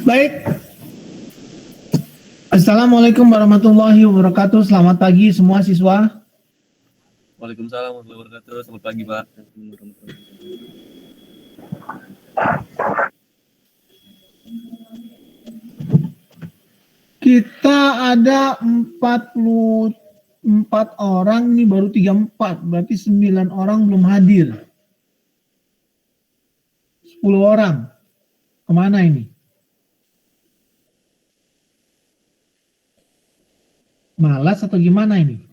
Baik, Assalamualaikum warahmatullahi wabarakatuh. Selamat pagi semua siswa. Waalaikumsalam warahmatullahi wabarakatuh. Selamat pagi, Pak. Kita ada 44 orang, ini baru 34, berarti 9 orang belum hadir. 10 orang, kemana ini? Malas atau gimana ini?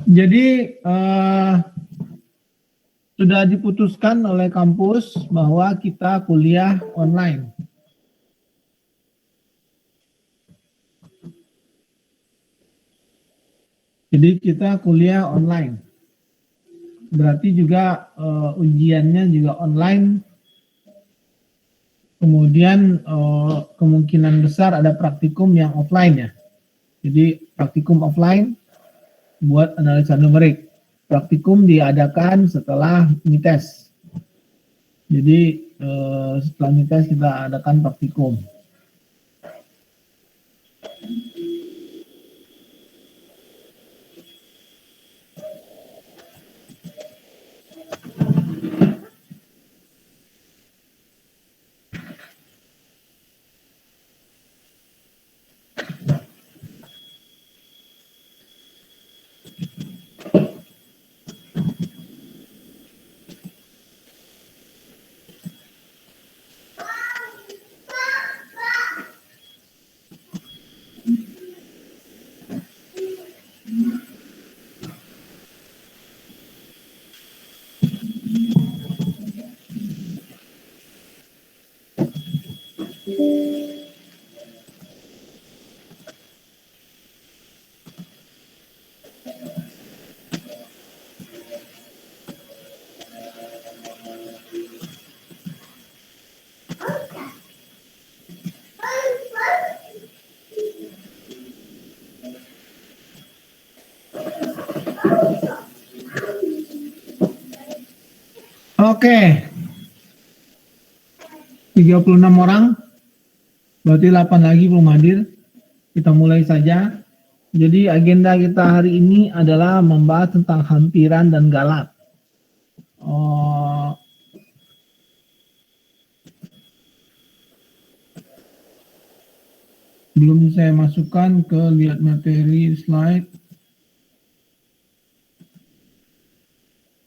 Jadi sudah diputuskan oleh kampus bahwa kita kuliah online. Jadi kita kuliah online. Berarti juga ujiannya juga online. Kemudian kemungkinan besar ada praktikum yang offline ya. Jadi praktikum offline buat analisa numerik. Praktikum diadakan setelah mites. Jadi setelah mites kita adakan praktikum. Oke. 36 orang. Berarti 8 lagi belum hadir. Kita mulai saja. Jadi agenda kita hari ini adalah membahas tentang hampiran dan galat. Belum saya masukkan ke lihat materi slide.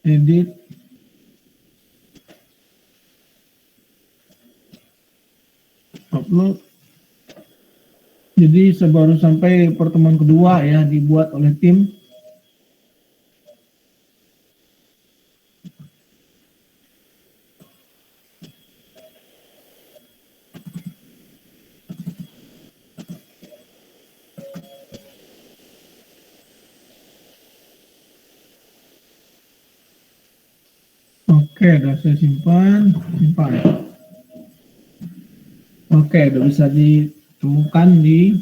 Edit. Upload. Jadi baru sampai pertemuan kedua ya dibuat oleh tim. Oke, udah saya simpan. Oke, udah bisa ditemukan di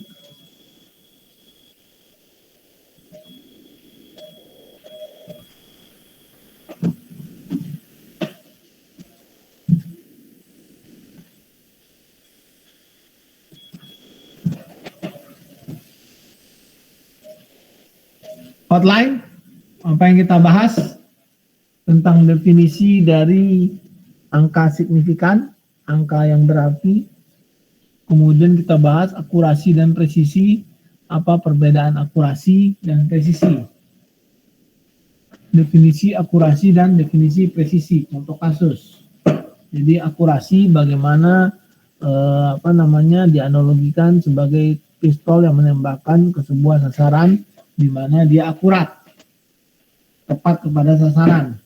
outline. Apa yang kita bahas tentang definisi dari angka signifikan, angka yang berarti. Kemudian kita bahas akurasi dan presisi, apa perbedaan akurasi dan presisi. Definisi akurasi dan definisi presisi, contoh kasus. Jadi akurasi bagaimana dianalogikan sebagai pistol yang menembakkan ke sebuah sasaran di mana dia akurat, tepat kepada sasaran.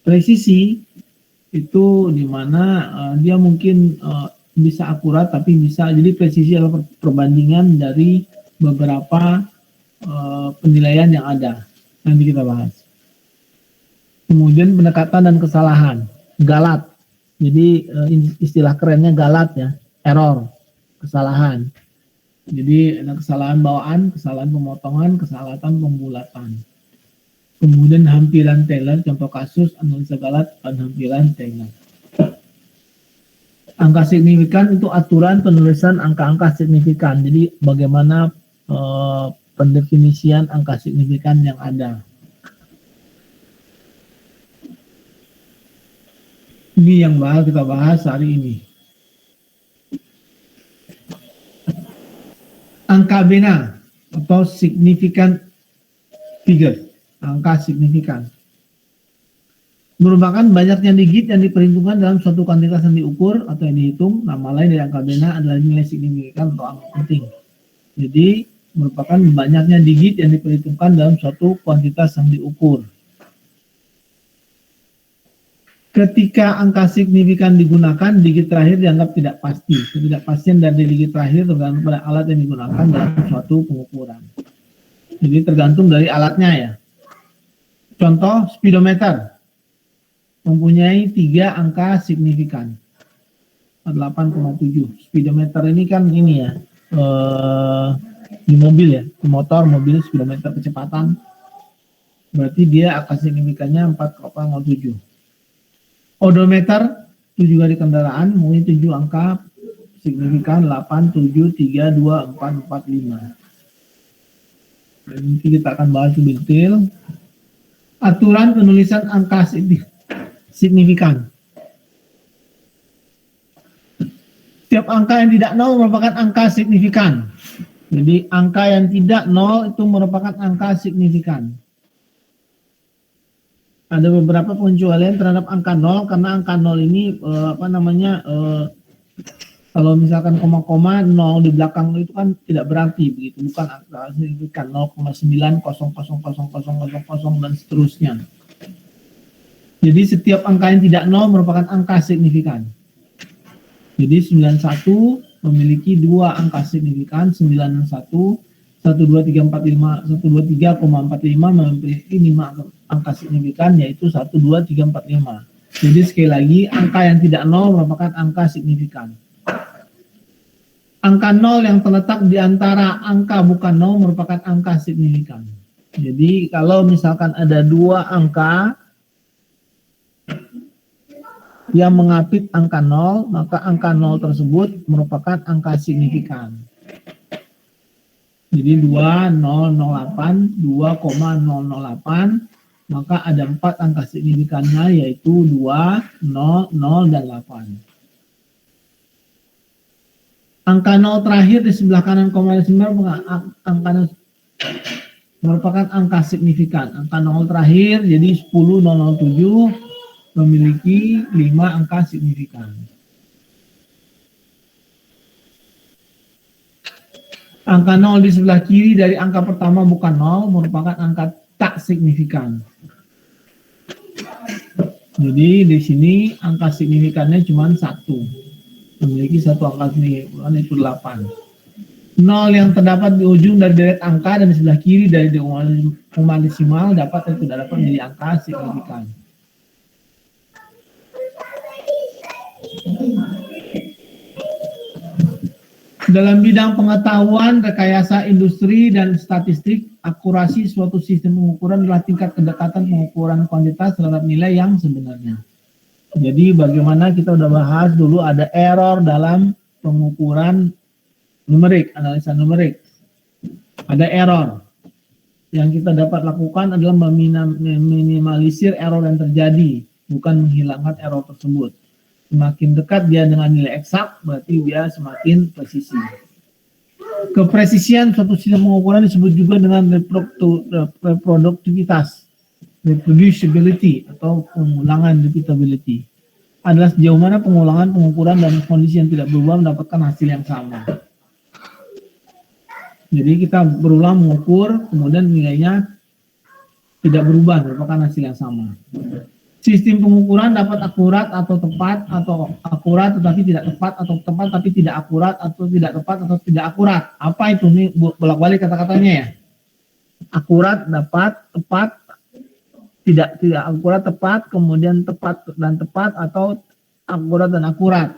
Presisi itu di mana dia mungkin bisa akurat tapi bisa, jadi presisi adalah perbandingan dari beberapa penilaian yang ada. Nanti kita bahas. Kemudian pendekatan dan kesalahan, galat. Jadi istilah kerennya galat ya, error, kesalahan. Jadi ada kesalahan bawaan, kesalahan pemotongan, kesalahan pembulatan. Kemudian hampiran Taylor, contoh kasus analisa galat pada hampiran Taylor. Angka signifikan itu aturan penulisan angka-angka signifikan. Jadi bagaimana pendefinisian angka signifikan yang ada. Ini yang kita bahas hari ini. Angka bina atau significant figure, angka signifikan, merupakan banyaknya digit yang diperhitungkan dalam suatu kuantitas yang diukur atau yang dihitung. Nama lain dari angka bina adalah nilai signifikan atau angka penting. Jadi merupakan banyaknya digit yang diperhitungkan dalam suatu kuantitas yang diukur. Ketika angka signifikan digunakan, digit terakhir dianggap tidak pasti. Ketidakpastian dari digit terakhir tergantung pada alat yang digunakan dalam suatu pengukuran. Jadi tergantung dari alatnya ya. Contoh, speedometer mempunyai 3 angka signifikan. 8,7. Speedometer ini kan ini ya, di mobil ya, di motor, mobil, speedometer kecepatan. Berarti dia angka signifikannya 4,7. Odometer itu juga di kendaraan mempunyai 7 angka signifikan 8, 7, 3, 2, 4, 4, 5. Nanti kita akan bahas lebih detail. Aturan penulisan angka signifikan. Setiap angka yang tidak nol merupakan angka signifikan. Jadi angka yang tidak nol itu merupakan angka signifikan. Ada beberapa pengecualian terhadap angka 0 karena angka 0 ini kalau misalkan koma-koma 0 di belakang itu kan tidak berarti begitu, bukan angka signifikan 0,9000000 dan seterusnya. Jadi setiap angka yang tidak 0 merupakan angka signifikan. Jadi 91 memiliki 2 angka signifikan, 91, 12345, 123,45 memiliki 5 angka signifikan yaitu 12345. Jadi sekali lagi angka yang tidak nol merupakan angka signifikan. Angka 0 yang terletak di antara angka bukan 0 merupakan angka signifikan. Jadi kalau misalkan ada 2 angka yang mengapit angka 0, maka angka 0 tersebut merupakan angka signifikan. Jadi 2008, 2,008, maka ada 4 angka signifikannya yaitu 2, 0, 0, dan 8. Angka 0 terakhir di sebelah kanan koma desimal merupakan angka signifikan. Angka 0 terakhir jadi 10007 memiliki 5 angka signifikan. Angka 0 di sebelah kiri dari angka pertama bukan 0 merupakan angka tak signifikan. Jadi di sini angka signifikannya cuma 1. Memiliki 1 angka signifikan itu 8. 0 yang terdapat di ujung dari deret angka dan di sebelah kiri dari koma desimal dapat atau tidak dapat menjadi angka signifikan. Dalam bidang pengetahuan, rekayasa industri, dan statistik, akurasi suatu sistem pengukuran adalah tingkat kedekatan pengukuran kuantitas terhadap nilai yang sebenarnya. Jadi bagaimana kita udah bahas dulu ada error dalam pengukuran numerik, analisa numerik. Ada error. Yang kita dapat lakukan adalah meminimalisir error yang terjadi, bukan menghilangkan error tersebut. Semakin dekat dia dengan nilai eksak, berarti dia semakin presisi. Kepresisian suatu sistem pengukuran disebut juga dengan reproduktivitas, reproducibility, atau pengulangan repeatability. Adalah sejauh mana pengulangan pengukuran dan kondisi yang tidak berubah mendapatkan hasil yang sama. Jadi kita berulang mengukur, kemudian nilainya tidak berubah, merupakan hasil yang sama. Sistem pengukuran dapat akurat atau tepat, atau akurat tetapi tidak tepat, atau tepat tapi tidak akurat, atau tidak tepat atau tidak akurat. Apa itu nih bolak-balik kata-katanya ya? Akurat, dapat, tepat, tidak akurat, tepat, kemudian tepat dan tepat, atau akurat dan akurat.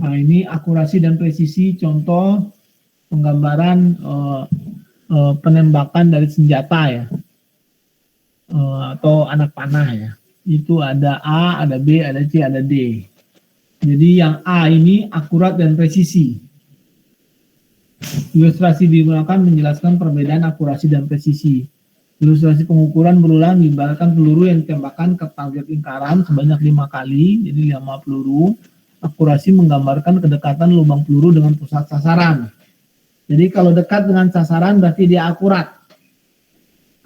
Nah ini akurasi dan presisi, contoh penggambaran penembakan dari senjata ya, atau anak panah ya. Itu ada A, ada B, ada C, ada D. Jadi yang A ini akurat dan presisi. Ilustrasi digunakan menjelaskan perbedaan akurasi dan presisi. Ilustrasi pengukuran berulang diibaratkan peluru yang ditembakkan ke target lingkaran sebanyak 5 kali, jadi 5 peluru. Akurasi menggambarkan kedekatan lubang peluru dengan pusat sasaran. Jadi kalau dekat dengan sasaran berarti dia akurat.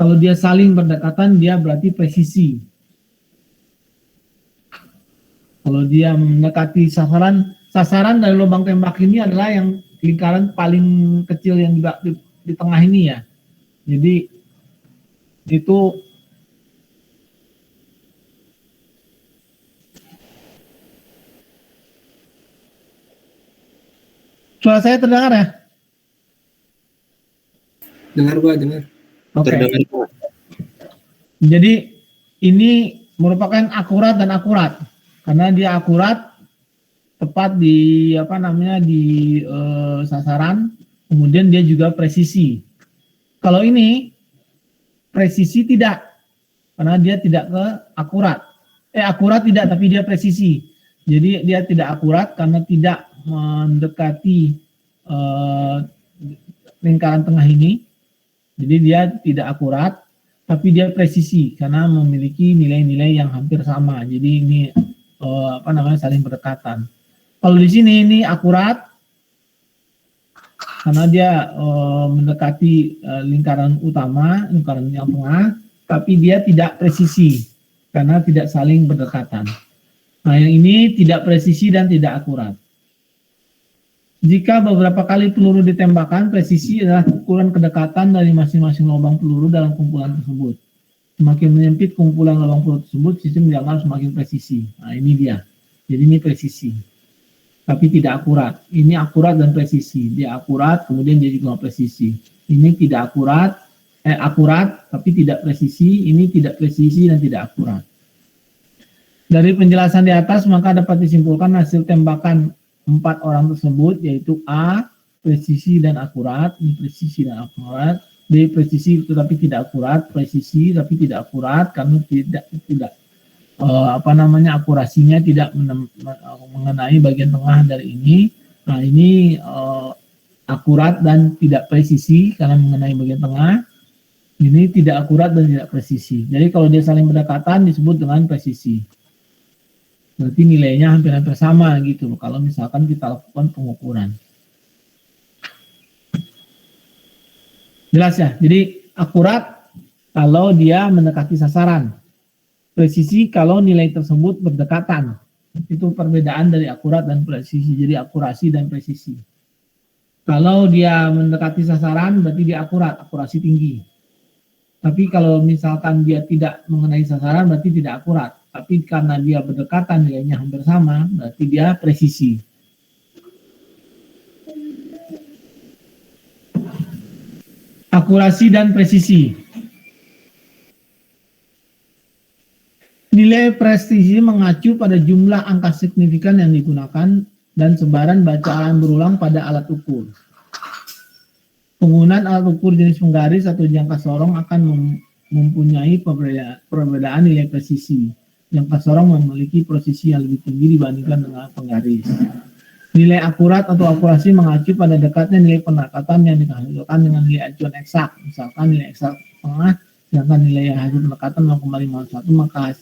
Kalau dia saling berdekatan dia berarti presisi. Kalau dia mendekati sasaran dari lubang tembak ini adalah yang lingkaran paling kecil yang juga di tengah ini ya. Jadi itu suara saya terdengar ya? Dengar Pak, dengar. Oke. Terdengar. Jadi ini merupakan akurat dan akurat karena dia akurat tepat di sasaran, kemudian dia juga presisi. Kalau ini presisi tidak, karena dia tidak ke akurat. Akurat tidak, tapi dia presisi. Jadi dia tidak akurat karena tidak mendekati lingkaran tengah ini. Jadi dia tidak akurat, tapi dia presisi karena memiliki nilai-nilai yang hampir sama. Jadi ini saling berdekatan. Kalau di sini ini akurat karena dia mendekati lingkaran utama, lingkaran yang tengah, tapi dia tidak presisi karena tidak saling berdekatan. Nah, yang ini tidak presisi dan tidak akurat. Jika beberapa kali peluru ditembakkan, presisi adalah ukuran kedekatan dari masing-masing lubang peluru dalam kumpulan tersebut. Semakin menyempit kumpulan lubang peluru tersebut, sistem dianggap semakin presisi. Nah, ini dia. Jadi ini presisi. Tapi tidak akurat. Ini akurat dan presisi. Dia akurat, kemudian dia juga presisi. Ini tidak akurat, akurat, tapi tidak presisi. Ini tidak presisi dan tidak akurat. Dari penjelasan di atas, maka dapat disimpulkan hasil tembakan 4 orang tersebut, yaitu A, presisi dan akurat, ini presisi dan akurat, B, presisi tetapi tidak akurat, presisi tapi tidak akurat, karena tidak akurasinya tidak mengenai bagian tengah dari ini. Nah, ini akurat dan tidak presisi karena mengenai bagian tengah. Ini tidak akurat dan tidak presisi. Jadi kalau dia saling berdekatan disebut dengan presisi. Berarti nilainya hampir-hampir sama gitu kalau misalkan kita lakukan pengukuran. Jelas ya? Jadi akurat kalau dia mendekati sasaran. Presisi kalau nilai tersebut berdekatan. Itu perbedaan dari akurat dan presisi. Jadi akurasi dan presisi. Kalau dia mendekati sasaran berarti dia akurat, akurasi tinggi. Tapi kalau misalkan dia tidak mengenai sasaran berarti tidak akurat. Tapi karena dia berdekatan nilainya hampir sama, berarti dia presisi. Akurasi dan presisi. Nilai presisi mengacu pada jumlah angka signifikan yang digunakan dan sebaran bacaan berulang pada alat ukur. Penggunaan alat ukur jenis penggaris atau jangka sorong akan mempunyai perbedaan nilai presisi. Jangka sorong memiliki presisi yang lebih tinggi dibandingkan dengan penggaris. Nilai akurat atau akurasi mengacu pada dekatnya nilai pendekatan yang dihasilkan dengan nilai acuan eksak. Misalkan nilai eksak tengah, sedangkan nilai hasil pendekatan 0,51, maka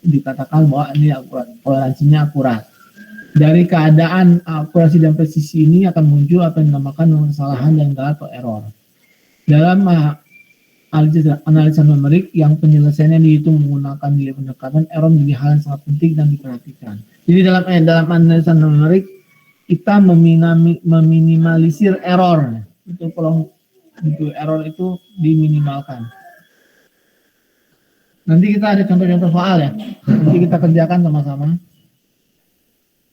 dikatakan bahwa ini akurat, toleransinya akurat. Dari keadaan akurasi dan presisi ini akan muncul apa yang dinamakan kesalahan dan atau error. Dalam analisa numerik yang penyelesaiannya dihitung menggunakan nilai pendekatan, error menjadi hal yang sangat penting dan diperhatikan. Jadi dalam analisa numerik kita meminimalisir error. Itu kalau error itu diminimalkan. Nanti kita ada contoh-contoh soal ya. Nanti kita kerjakan sama-sama.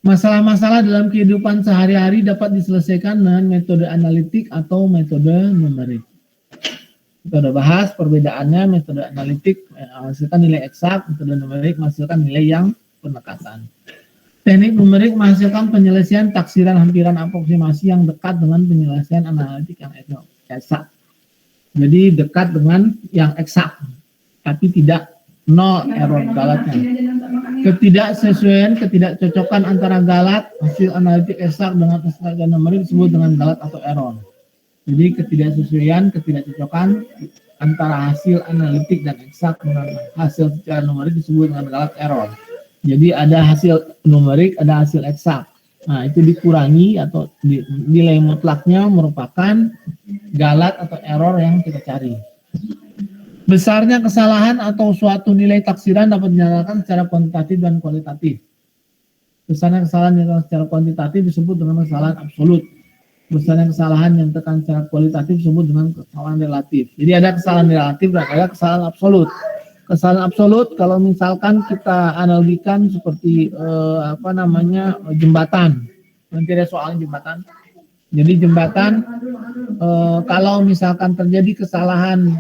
Masalah-masalah dalam kehidupan sehari-hari dapat diselesaikan dengan metode analitik atau metode numerik. Kita udah bahas perbedaannya. Metode analitik menghasilkan nilai eksak, metode numerik menghasilkan nilai yang pendekatan. Teknik numerik menghasilkan penyelesaian taksiran hampiran aproksimasi yang dekat dengan penyelesaian analitik yang eksak. Jadi dekat dengan yang eksak, tapi tidak nol error galatnya. Ketidaksesuaian, ketidakcocokan antara galat hasil analitik eksak dengan ekstrak numerik disebut dengan galat atau error. Jadi ketidaksesuaian, ketidakcocokan antara hasil analitik dan eksak dengan hasil secara numerik disebut dengan galat error. Jadi ada hasil numerik, ada hasil eksak. Nah, itu dikurangi atau nilai mutlaknya merupakan galat atau error yang kita cari. Besarnya kesalahan atau suatu nilai taksiran dapat dinyatakan secara kuantitatif dan kualitatif. Besarnya kesalahan yang secara kuantitatif disebut dengan kesalahan absolut. Besarnya kesalahan yang tekan secara kualitatif disebut dengan kesalahan relatif. Jadi ada kesalahan relatif dan ada kesalahan absolut. Kesalahan absolut kalau misalkan kita analogikan seperti jembatan. Nanti ada soal jembatan. Jadi jembatan kalau misalkan terjadi kesalahan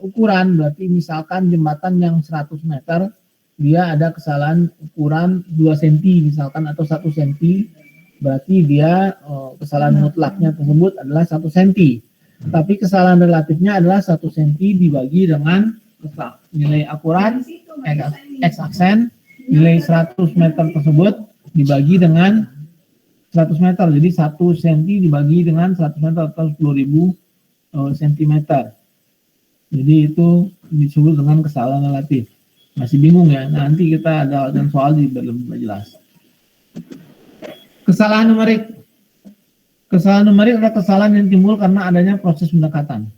ukuran, berarti misalkan jembatan yang 100 meter dia ada kesalahan ukuran 2 cm misalkan atau 1 cm, berarti dia kesalahan mutlaknya tersebut adalah 1 cm. Tapi kesalahan relatifnya adalah 1 cm dibagi dengan nilai akurat X aksen, nilai 100 meter tersebut dibagi dengan 100 meter. Jadi 1 cm dibagi dengan 100 meter atau 10.000 cm. Jadi itu disebut dengan kesalahan relatif. Masih bingung ya? Nanti kita ada dan soal lebih jelas. Kesalahan numerik. Kesalahan numerik adalah kesalahan yang timbul karena adanya proses pendekatan.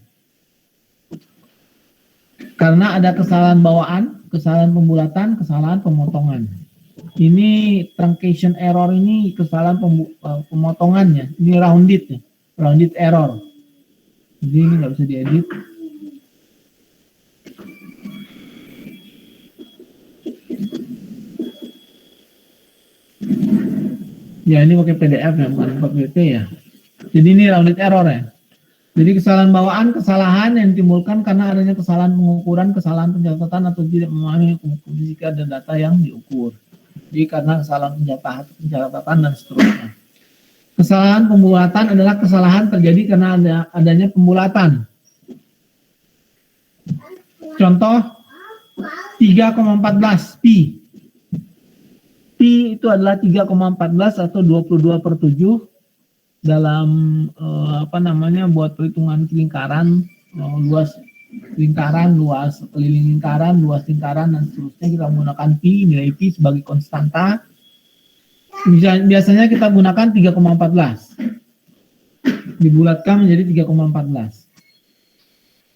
Karena ada kesalahan bawaan, kesalahan pembulatan, kesalahan pemotongan. Ini truncation error ini kesalahan pemotongannya. Ini rounded error. Jadi ini nggak bisa diedit. Ya ini pakai PDF ya, bukan pakai PP ya. Jadi ini rounded error ya. Jadi kesalahan bawaan, kesalahan yang ditimbulkan karena adanya kesalahan pengukuran, kesalahan pencatatan atau tidak memahami fisika dan data yang diukur. Jadi karena kesalahan pencatatan dan seterusnya. Kesalahan pembulatan adalah kesalahan terjadi karena adanya pembulatan. Contoh 3,14 pi. Pi itu adalah 3,14 atau 22/7 dalam buat perhitungan lingkaran, luas lingkaran, luas keliling lingkaran, luas lingkaran dan seterusnya kita menggunakan pi, nilai pi sebagai konstanta. Biasanya kita gunakan 3,14. Dibulatkan menjadi 3,14.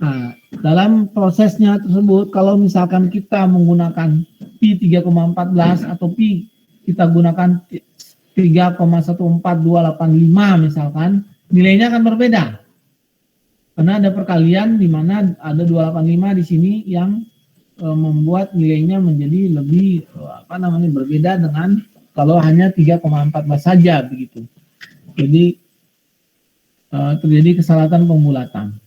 Nah, dalam prosesnya tersebut kalau misalkan kita menggunakan pi 3,14 atau pi kita gunakan 3,14285 misalkan, nilainya akan berbeda. Karena ada perkalian di mana ada 285 di sini yang membuat nilainya menjadi lebih berbeda dengan kalau hanya 3,14 saja begitu. Jadi terjadi kesalahan pembulatan.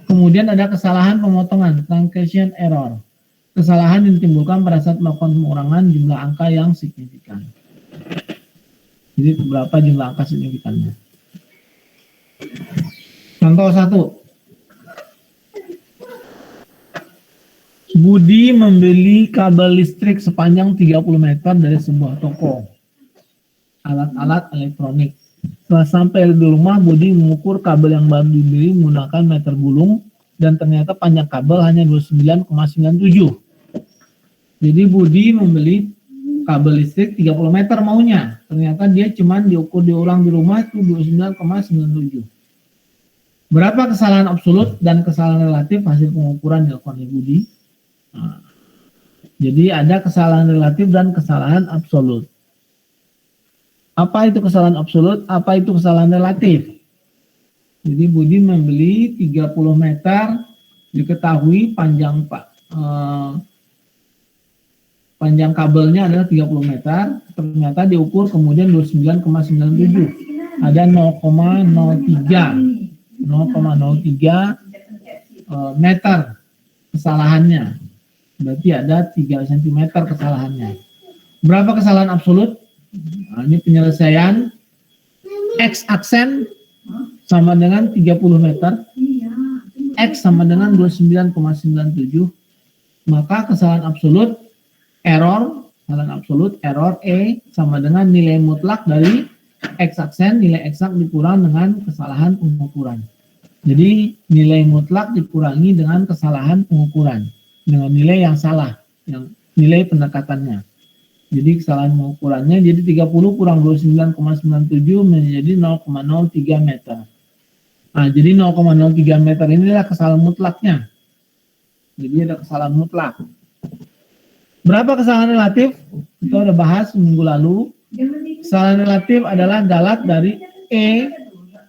Kemudian ada kesalahan pemotongan, truncation error. Kesalahan yang ditimbulkan pada saat melakukan pengurangan jumlah angka yang signifikan. Jadi berapa jumlah angka signifikannya. Contoh 1. Budi membeli kabel listrik sepanjang 30 meter dari sebuah toko alat-alat elektronik. Setelah sampai di rumah, Budi mengukur kabel yang baru dibeli menggunakan meter gulung dan ternyata panjang kabel hanya 29,97. Jadi Budi membeli kabel listrik 30 meter maunya. Ternyata dia cuman diulang di rumah itu 29,97. Berapa kesalahan absolut dan kesalahan relatif hasil pengukuran dilakukan oleh Budi? Nah, jadi ada kesalahan relatif dan kesalahan absolut. Apa itu kesalahan absolut? Apa itu kesalahan relatif? Jadi Budi membeli 30 meter, diketahui panjang kabelnya adalah 30 meter, ternyata diukur kemudian 29,97. Ada 0,03 meter kesalahannya. Berarti ada 3 cm kesalahannya. Berapa kesalahan absolut? Nah, ini penyelesaian X aksen sama dengan 30 meter. X sama dengan 29,97, maka kesalahan absolut error E sama dengan nilai mutlak dari eksaksen, nilai eksak dikurang dengan kesalahan pengukuran. Jadi nilai mutlak dikurangi dengan kesalahan pengukuran, dengan nilai yang salah, yang nilai pendekatannya. Jadi kesalahan pengukurannya jadi 30 kurang 29,97 menjadi 0,03 meter. Nah, jadi 0,03 meter inilah kesalahan mutlaknya. Jadi ada kesalahan mutlak. Berapa kesalahan relatif? Itu ada bahas minggu lalu. Kesalahan relatif adalah galat dari E,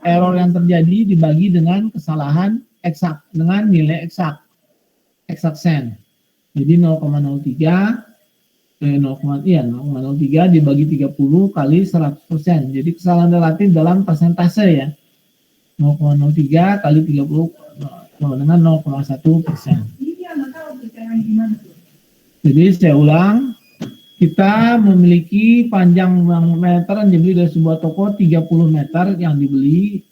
error yang terjadi dibagi dengan kesalahan eksak, dengan nilai eksak, eksaksen. Jadi 0,03 dibagi 30 kali 100%. Jadi kesalahan relatif dalam persentase ya. 0,03 kali 30 sama dengan 0,1%. Jadi saya ulang, kita memiliki panjang meter yang dibeli dari sebuah toko 30 meter yang dibeli,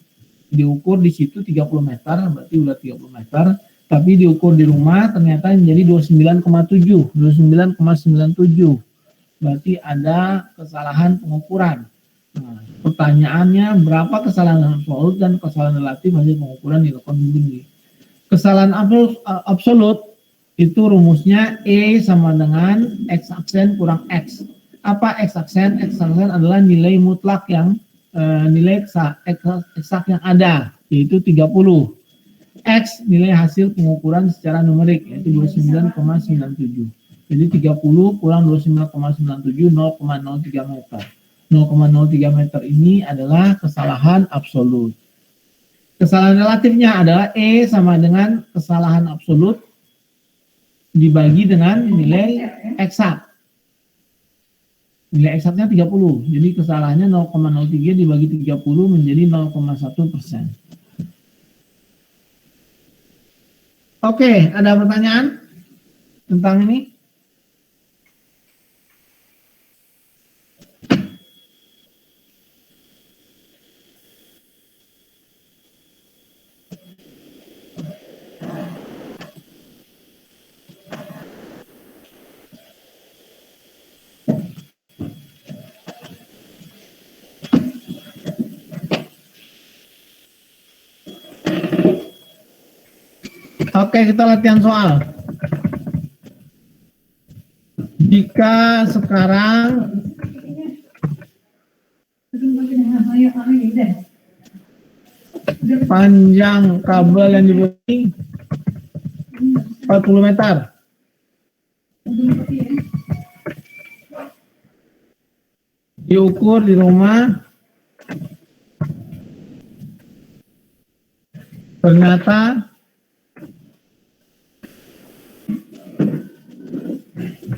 diukur di situ 30 meter, berarti udah 30 meter, tapi diukur di rumah ternyata menjadi 29,97, berarti ada kesalahan pengukuran. Nah, pertanyaannya berapa kesalahan absolut dan kesalahan relatif hasil pengukuran dilakukan begini. Kesalahan absolut itu rumusnya E sama dengan X aksen kurang X. Apa X aksen? X aksen adalah nilai mutlak yang nilai eksak yang ada, yaitu 30. X nilai hasil pengukuran secara numerik, yaitu 29,97. Jadi 30 kurang 29,97, 0,03 meter. 0,03 meter ini adalah kesalahan absolut. Kesalahan relatifnya adalah E sama dengan kesalahan absolut dibagi dengan nilai eksak. Nilai eksaknya 30. Jadi kesalahannya 0,03 dibagi 30 menjadi 0,1%. Oke, ada pertanyaan tentang ini? Oke, kita latihan soal. Jika sekarang panjang kabel yang dibeli 40 meter, diukur di rumah, ternyata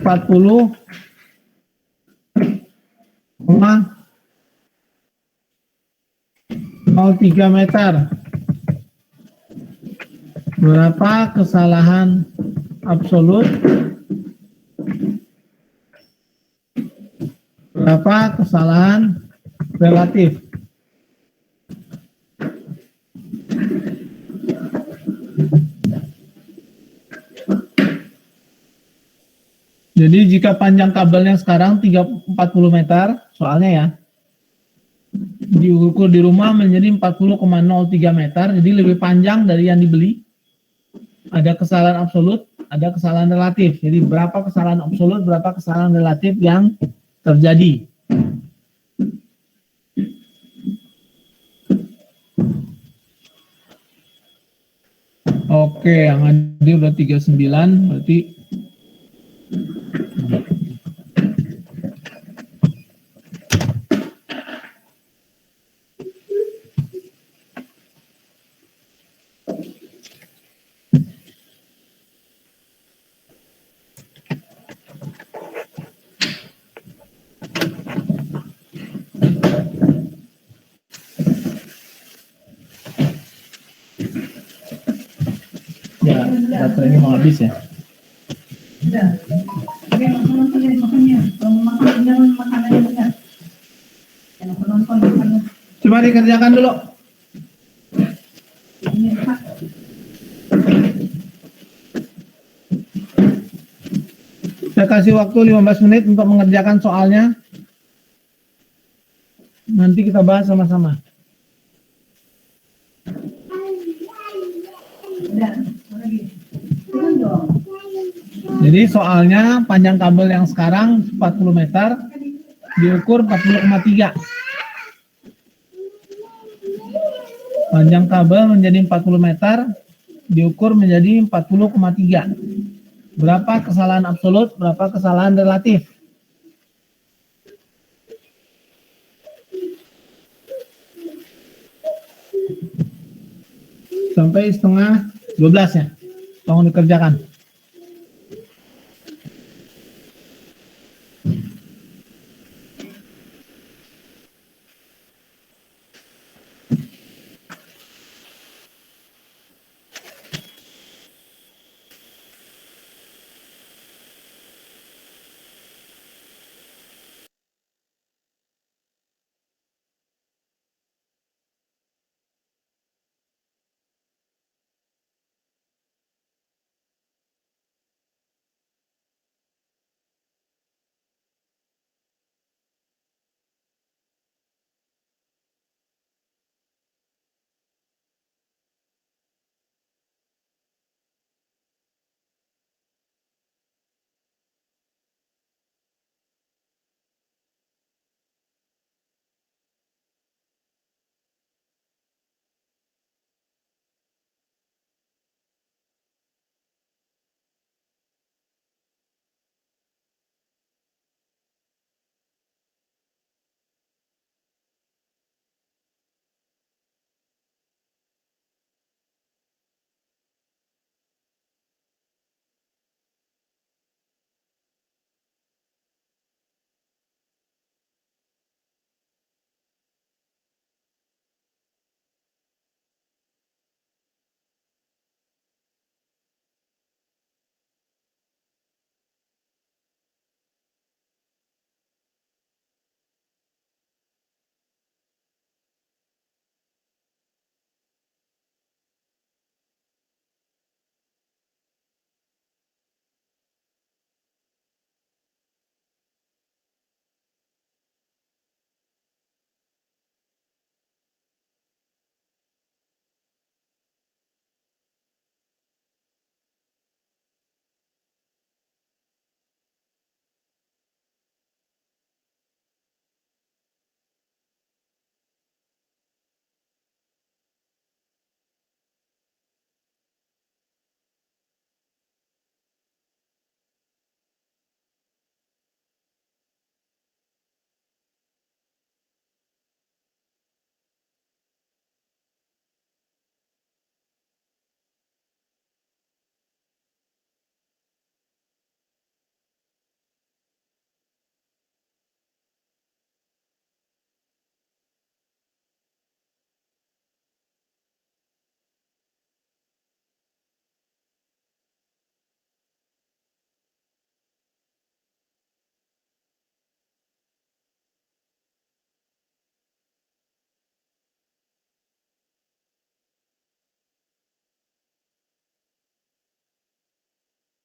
40,03 meter. Berapa kesalahan absolut? Berapa kesalahan relatif? Jadi jika panjang kabelnya sekarang 40 meter, soalnya ya, diukur di rumah menjadi 40,03 meter, jadi lebih panjang dari yang dibeli. Ada kesalahan absolut, ada kesalahan relatif. Jadi berapa kesalahan absolut, berapa kesalahan relatif yang terjadi. Oke, yang hadir udah 39, berarti ya, baterainya mau habis ya. Udah. Oke, makannya. Kalau makan jangan makanannya enggak. Jangan penonton makannya. Coba dikerjakan dulu. Ini Pak. Saya kasih waktu 15 menit untuk mengerjakan soalnya. Nanti kita bahas sama-sama. Udah, lagi. Turun dong. Jadi soalnya panjang kabel yang sekarang 40 meter diukur 40,3. Panjang kabel menjadi 40 meter diukur menjadi 40,3. Berapa kesalahan absolut, berapa kesalahan relatif? Sampai setengah 12 ya. Tolong dikerjakan.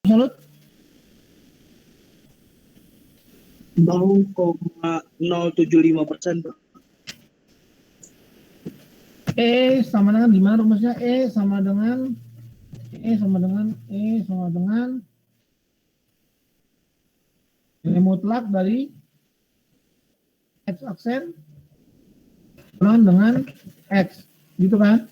Absolut 0,075%, Pak. Sama dengan gimana rumusnya? Sama dengan nilai mutlak dari X aksen dengan X, gitu kan?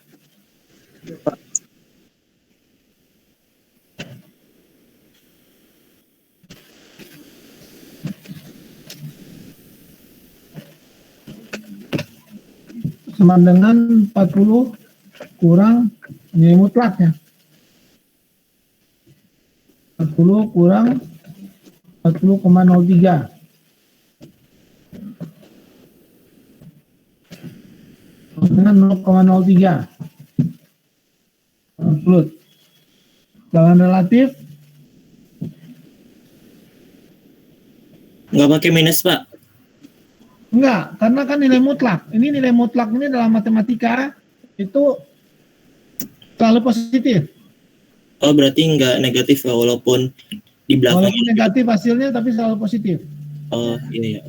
Sama dengan 40 kurang nilai mutlaknya. 40 kurang 40,03. Dengan 0,03. Absolut. Jalan relatif Nggak pakai minus, Pak. enggak, karena kan nilai mutlak. Ini nilai mutlak ini dalam matematika itu selalu positif. Oh, berarti nggak negatif, Pak, walaupun Di belakang. Walaupun negatif hasilnya tapi selalu positif. Oh iya.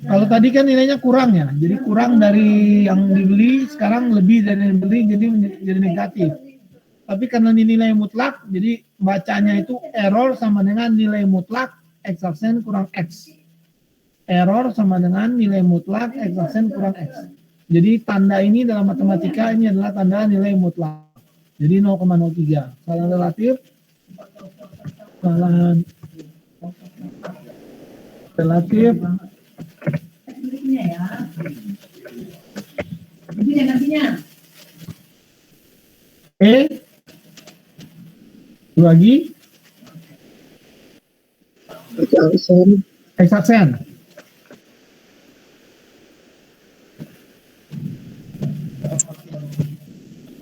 Kalau tadi kan nilainya kurang ya, jadi kurang dari yang dibeli, sekarang lebih dari yang dibeli, jadi negatif. Tapi karena ini nilai mutlak, jadi bacanya itu error sama dengan nilai mutlak X aksen kurang X. Error sama dengan nilai mutlak X aksen kurang X. Jadi tanda ini dalam matematika ini adalah tanda nilai mutlak. Jadi 0,03. Kesalahan relatif, kesalahan relatif. Berikutnya ya. Begini nantinya. Lagi X aksen.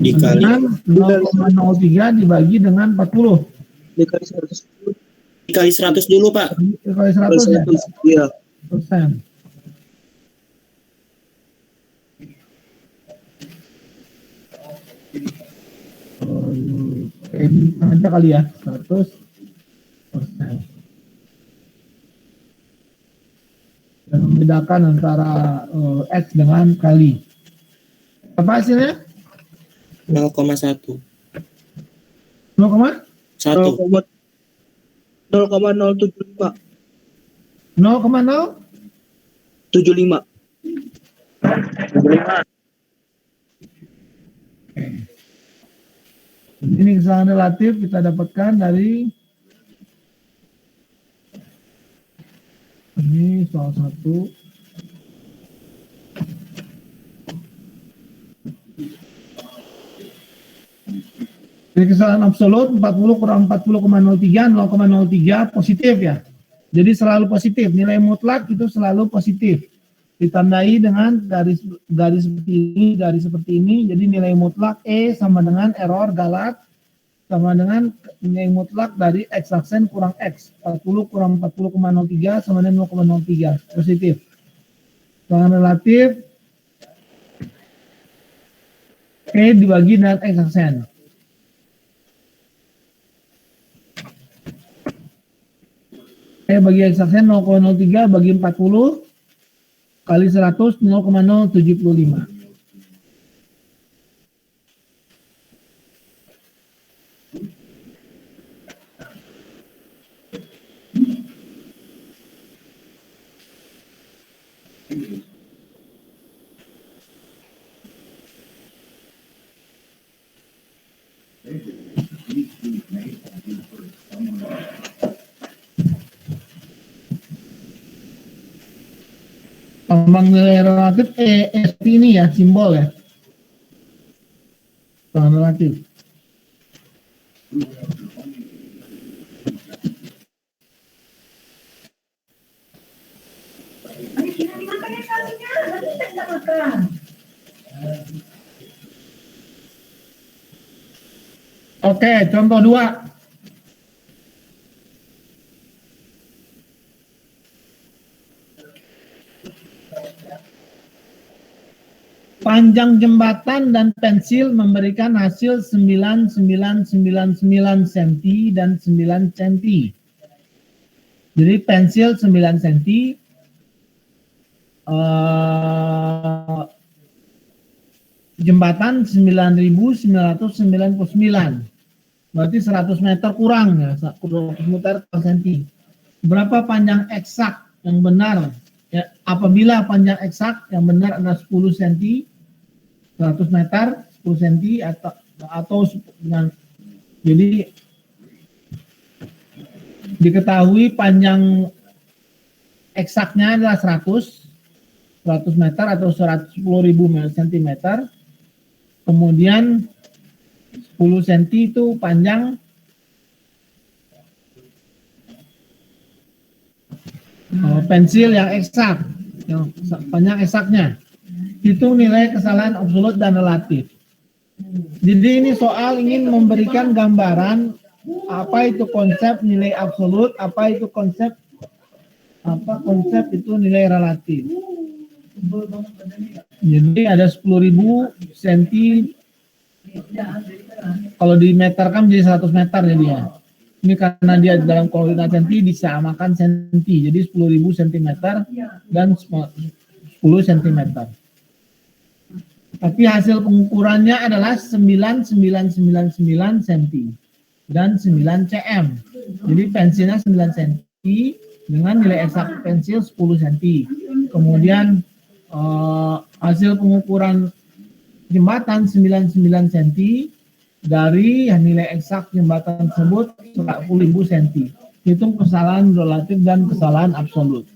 Dikali Dengan 0,03 dibagi dengan 40. Dikali 100. dikali 100 dulu, Pak. Dikali 100 ya? Iya. Persen. Ada kali ya, 100%. Dan membedakan antara X dengan kali. Apa hasilnya? 0,1. 0,1? 0,075. 0,0? 75. Ini kesalahan relatif kita dapatkan dari ini soal 1. Jadi kesalahan absolut 40 kurang 40,03, 0,03 positif ya. Jadi selalu positif, nilai mutlak itu selalu positif. Ditandai dengan garis seperti ini, jadi nilai mutlak E sama dengan error galat sama dengan nilai mutlak dari X aksen kurang X. 40 kurang 40,03 sama dengan 0,03 positif. Kesalahan relatif E dibagi dengan X aksen. E bagi X aksen 0,03 bagi 40 kali 100 0,075. Lambang nilai relatif seperti ini ya, simbol ya. Lambang relatif. Makan ya kalinya, nanti kita makan. Oke, contoh 2. Panjang jembatan dan pensil memberikan hasil 9,999 cm dan 9 cm. Jadi pensil 9 cm, jembatan 9.999. Berarti 100 meter kurang ya, 100 meter per cm. Berapa panjang eksak yang benar? Ya, apabila panjang eksak yang benar adalah 10 cm, 100 meter, 10 cm atau dengan, jadi diketahui panjang eksaknya adalah 100 meter atau 110.000 cm. Kemudian 10 cm itu panjang pensil yang eksak, yang panjang eksaknya. Itu nilai kesalahan absolut dan relatif. Jadi ini soal ingin memberikan gambaran apa itu konsep nilai absolut, apa itu konsep itu nilai relatif. Jadi ada 10.000 cm, kalau dimeterkan menjadi 100 meter jadinya. Ini karena dia dalam koordinat senti disamakan senti. Jadi 10.000 cm dan 10 cm. Tapi hasil pengukurannya adalah 9999 cm dan 9 cm. Jadi pensilnya 9 cm dengan nilai eksak pensil 10 cm. Kemudian hasil pengukuran jembatan 99 cm dari nilai eksak jembatan tersebut 40.000 cm. Hitung kesalahan relatif dan kesalahan absolut.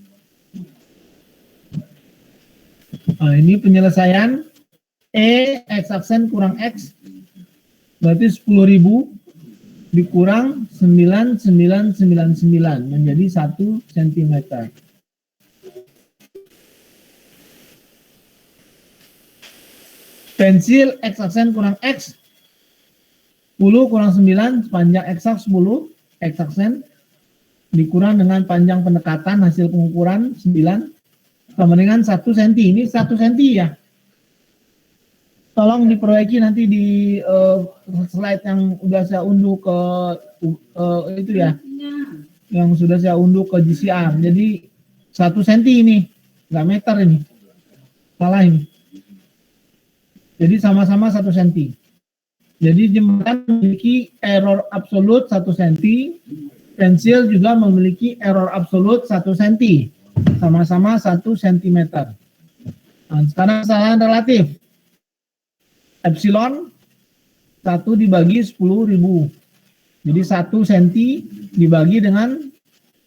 Nah, ini penyelesaian. X aksen kurang X berarti 10.000 dikurang 9999 menjadi 1 cm. Pensil X aksen kurang X 10 kurang 9 panjang eksak 10 X aksen dikurang dengan panjang pendekatan hasil pengukuran 9 sama dengan 1 cm. Ini 1 cm ya. Tolong diperbaiki nanti di slide yang udah saya unduh ke itu ya, yang sudah saya unduh ke GCR. Jadi 1 cm ini, nggak meter ini, salah ini. Jadi sama-sama 1 cm. Jadi jembatan memiliki error absolut 1 cm, pensil juga memiliki error absolut 1 cm, sama-sama 1 cm. Nah, sekarang kesalahan relatif. Epsilon 1 dibagi 10.000. Jadi 1 cm dibagi dengan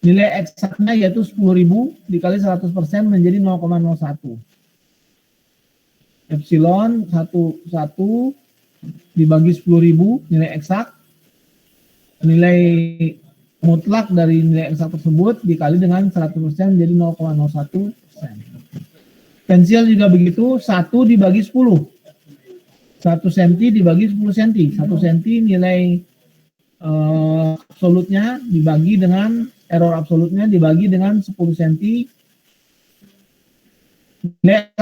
nilai eksaknya yaitu 10.000 dikali 100% menjadi 0,01. Epsilon 1 dibagi 10.000 nilai eksak. Nilai mutlak dari nilai eksak tersebut dikali dengan 100% menjadi 0,01%. Pensil juga begitu, 1 dibagi 10. 1 cm dibagi 10 cm. 1 cm nilai absolutnya dibagi dengan error absolutnya dibagi dengan 10 cm. Nilai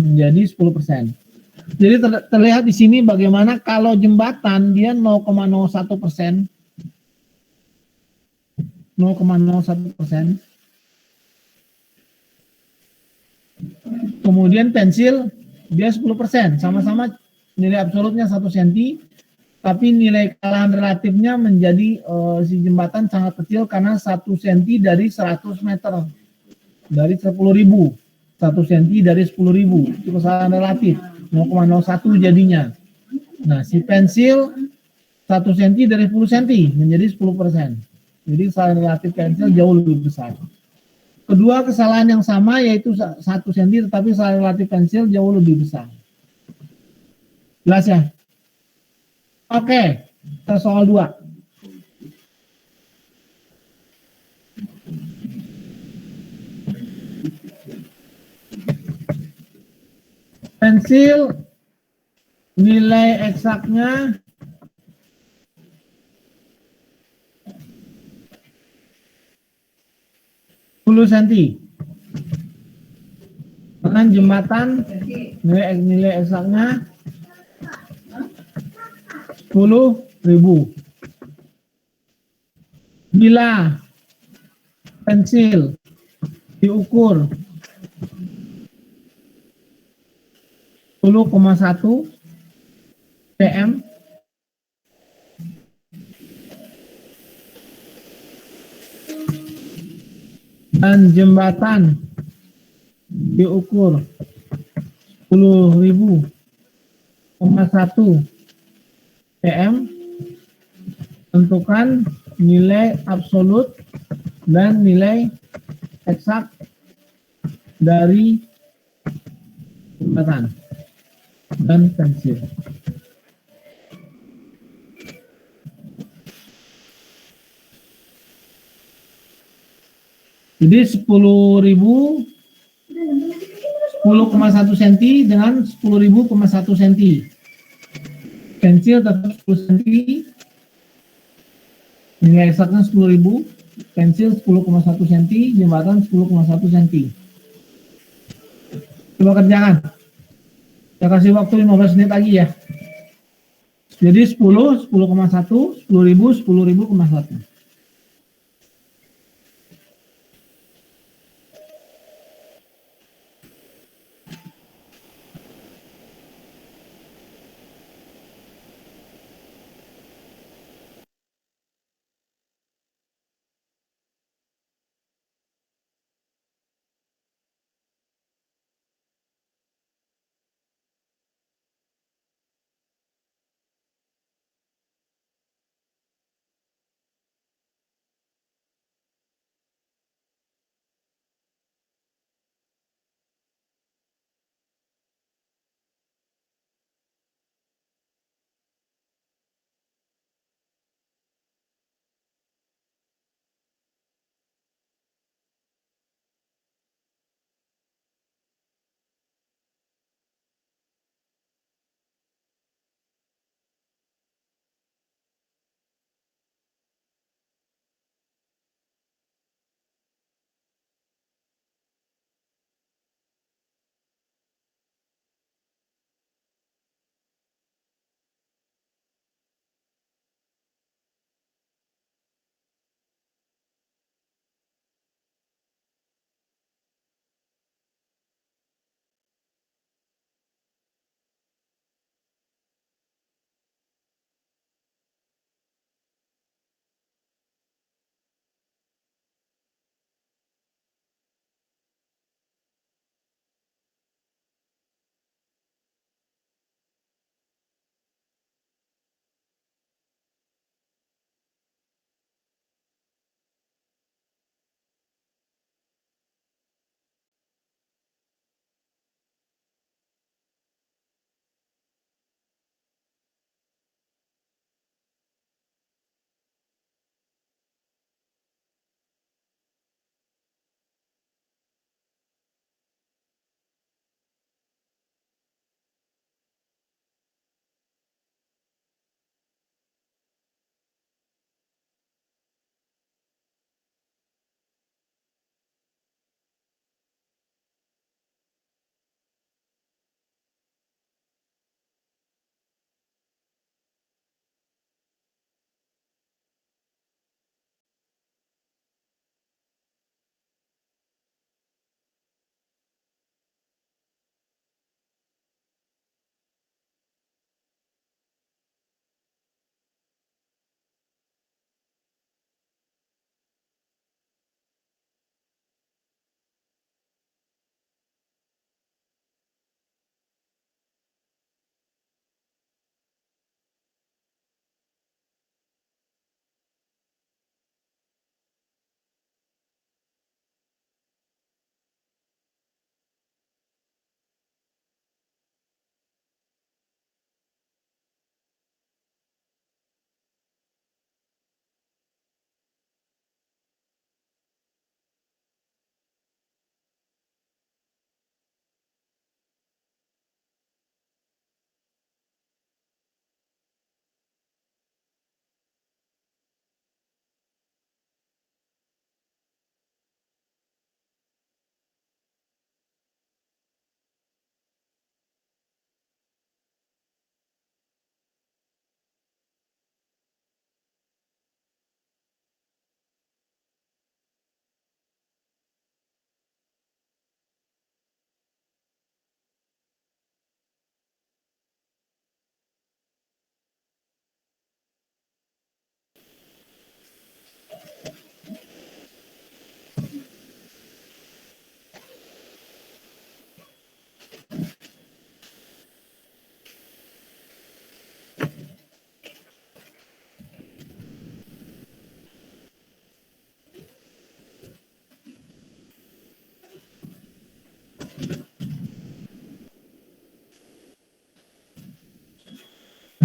menjadi 10%. Jadi terlihat di sini bagaimana kalau jembatan dia 0,01%. 0,01%. Kemudian pensil dia 10%, sama-sama nilai absolutnya 1 cm, tapi nilai kesalahan relatifnya menjadi si jembatan sangat kecil karena 1 cm dari 100 meter, dari 10.000, 1 cm dari 10.000, itu kesalahan relatif, 0,01 jadinya. Nah, si pensil 1 cm dari 10 cm menjadi 10%, jadi kesalahan relatif pensil jauh lebih besar. Kedua kesalahan yang sama yaitu 1 cm, tetapi kesalahan relatif pensil jauh lebih besar. Jelas ya? Oke, kita soal 2. Pensil nilai eksaknya 10 cm. Dengan jembatan nilai eksaknya 10.000. Bila pensil diukur 10,1 cm dan jembatan diukur 10.000,1 cm, tentukan nilai absolut dan nilai eksak dari jembatan dan pensil. Jadi 10.000 10,1 cm dengan 10.000,1 cm. Pensil tetap 10 cm. Nilai eksaknya 10.000. Pensil 10,1 cm. Jembatan 10,1 cm. Coba kerjakan. Saya kasih waktu 15 menit lagi ya. Jadi 10, 10,1, 10.000, 10.000,1.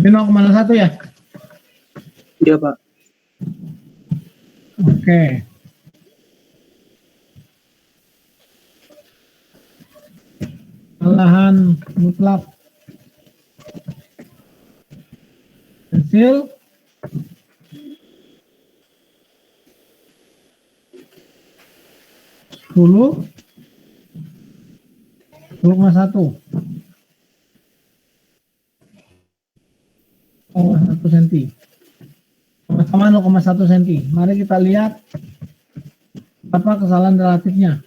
Ini 0,01 ya? Iya Pak. Oke. Kesalahan mutlak. Hasil 10,1 cm. Sama 0,1 cm. Mari kita lihat apa kesalahan relatifnya.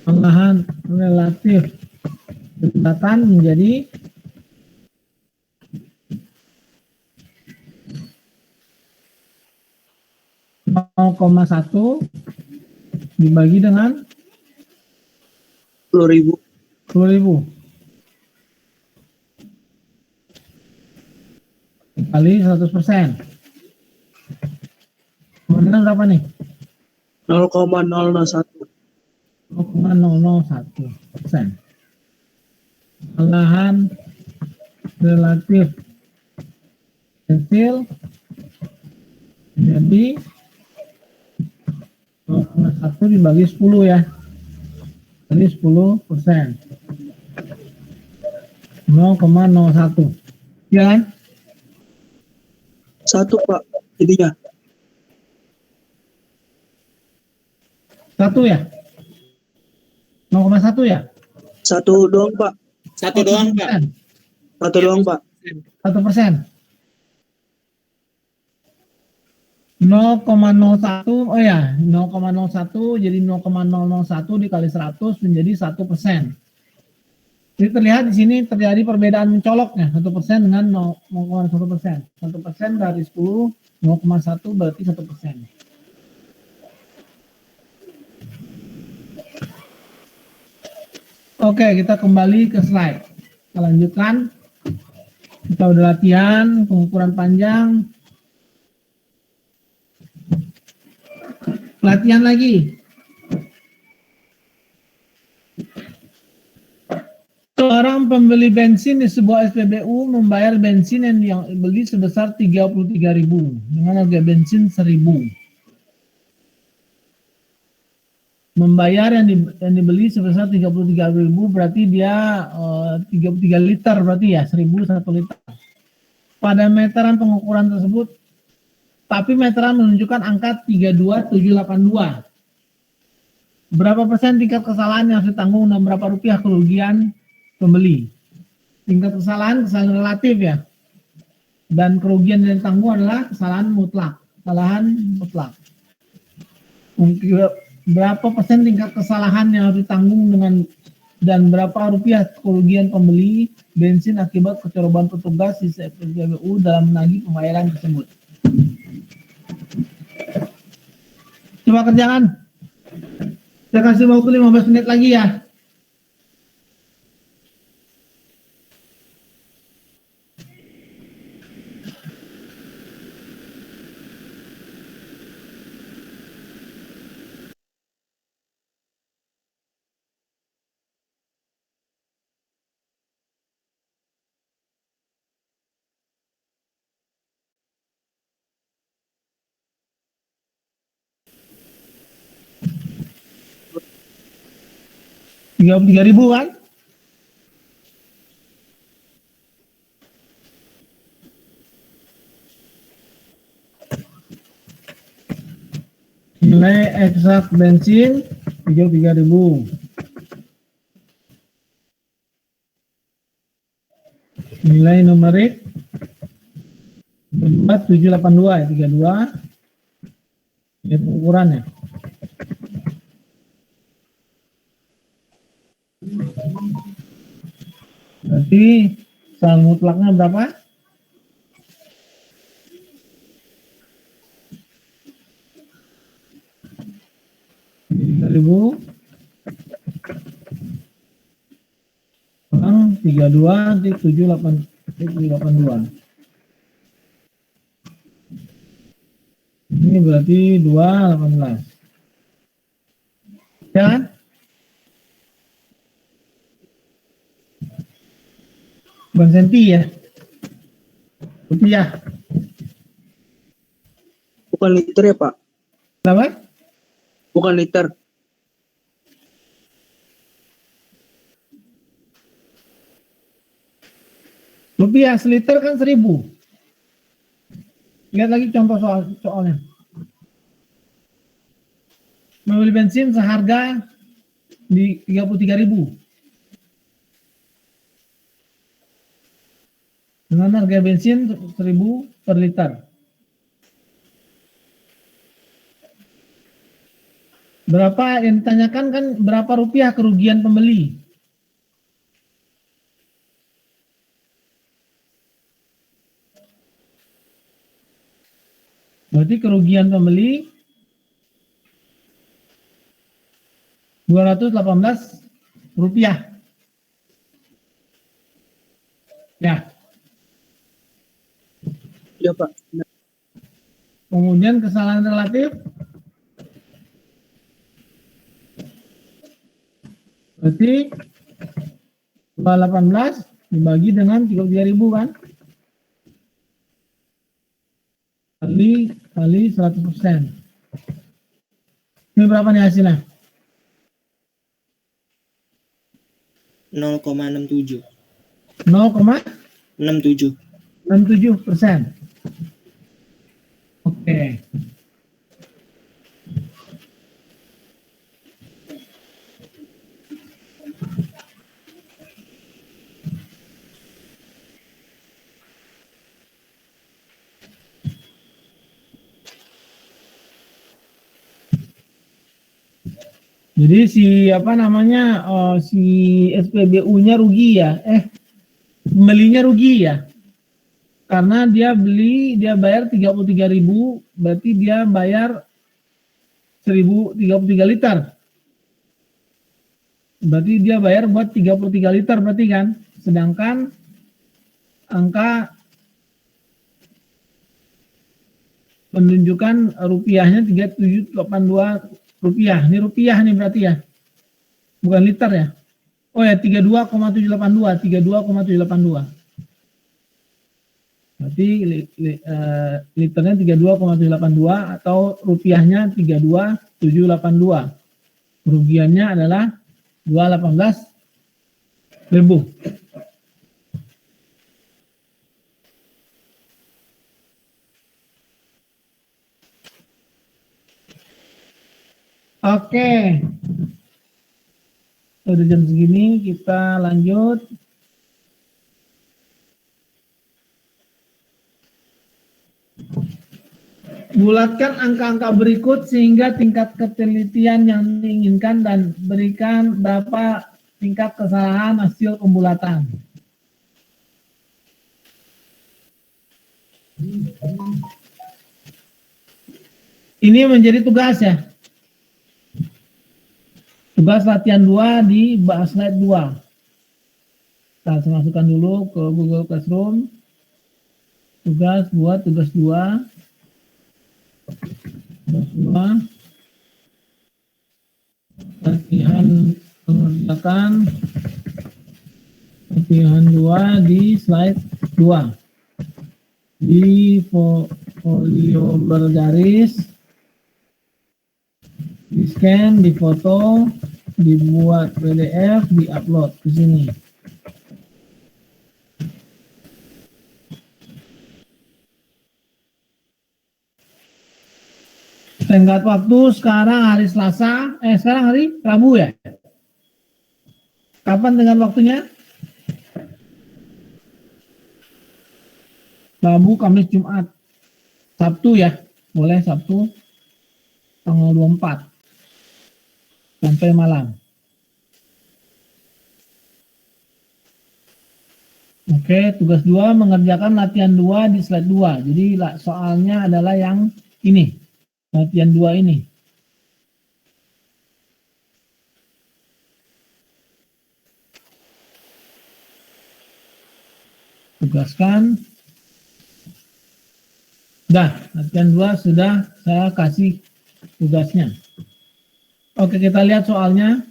Kesalahan relatif kecepatan menjadi 0,1 dibagi dengan 10.000. 10.000 kali 100%. Kemudian berapa nih? 0,001. 0,001%. Kesalahan relatif hasil jadi 0,1 dibagi 10 ya. Jadi 10%. 0,01. Ya kan? 1 Pak. Jadinya. 1 ya? 0,1 ya? 1 doang Pak. Satu doang, Pak. 1 doang Pak. 1%. 0,01, oh ya, 0,01 jadi 0,001 dikali 100 menjadi 1%. Jadi terlihat di sini terjadi perbedaan mencoloknya 1% dengan 0,1%. 1% dari 10, 0,1 berarti 1%. Oke, kita kembali ke slide. Kita lanjutkan. Kita udah latihan pengukuran panjang. Latihan lagi. Seorang pembeli bensin di sebuah SPBU membayar bensin yang dibeli sebesar 33.000 dengan harga bensin 1.000. Membayar yang dibeli sebesar 33.000 berarti dia 33 liter berarti ya, 1.000 1 liter. Pada meteran pengukuran tersebut, tapi meteran menunjukkan angka 32782. Berapa persen tingkat kesalahan yang harus ditanggung dan berapa rupiah kerugian pembeli? Tingkat kesalahan relatif ya. Dan kerugian yang ditanggung adalah kesalahan mutlak. Kesalahan mutlak. Berapa persen tingkat kesalahan yang harus ditanggung dan berapa rupiah kerugian pembeli bensin akibat kecerobohan petugas di SPBU dalam menagih pembayaran tersebut? Coba kerjakan. Saya kasih waktu 15 menit lagi ya. Rp33.000 kan? Nilai eksak bensin 33.000. Nilai numerik 4782 ya, 32. Ini ukurannya. Berarti kesalahan mutlaknya berapa? Ribu orang 32,782. Ini berarti 218. Ya kan? Bukan senti ya. Rupiah. Bukan liter ya, Pak? Berapa? Bukan liter. Rupiah seliter kan 1.000. Lihat lagi contoh soalnya. Membeli bensin seharga di 33.000. Dengan harga bensin 1.000 per liter. Berapa yang ditanyakan kan berapa rupiah kerugian pembeli? Berarti kerugian pembeli 218 rupiah. Ya. Iya, Pak. Kemudian kesalahan relatif berarti 218 dibagi dengan 33.000 kan? Kali 100%. Ini berapa nih hasilnya? 0,67. 0,67%. 67. Oke. Jadi si apa namanya si SPBU-nya rugi ya? Pembelinya rugi ya? Karena dia bayar 33.000, berarti dia bayar 1.033 liter. Berarti dia bayar buat 33 liter berarti kan? Sedangkan angka menunjukkan rupiahnya 3782 rupiah. Ini rupiah nih berarti ya. Bukan liter ya. Oh ya 32,782. Berarti liternya 32,782 atau rupiahnya 32,782. Kerugiannya adalah 218.000. Oke. Udah jam segini, kita lanjut. Bulatkan angka-angka berikut sehingga tingkat ketelitian yang diinginkan dan berikan berapa tingkat kesalahan hasil pembulatan. Ini menjadi tugas ya. Tugas latihan 2 di slide 2. Kita masukkan dulu ke Google Classroom. Tugas buat tugas 2. Latihan mengerjakan latihan 2 di slide 2. Di folio bergaris, di scan, di foto, dibuat PDF, di-upload ke sini. Tenggat waktu sekarang hari Selasa, sekarang hari Rabu ya? Kapan tenggat waktunya? Rabu, Kamis, Jumat, Sabtu ya? Boleh Sabtu, tanggal 24. Sampai malam. Oke, tugas 2 mengerjakan latihan 2 di slide 2. Jadi soalnya adalah yang ini, latihan 2 ini. Tugaskan. Dah, latihan 2 sudah saya kasih tugasnya. Oke, kita lihat soalnya.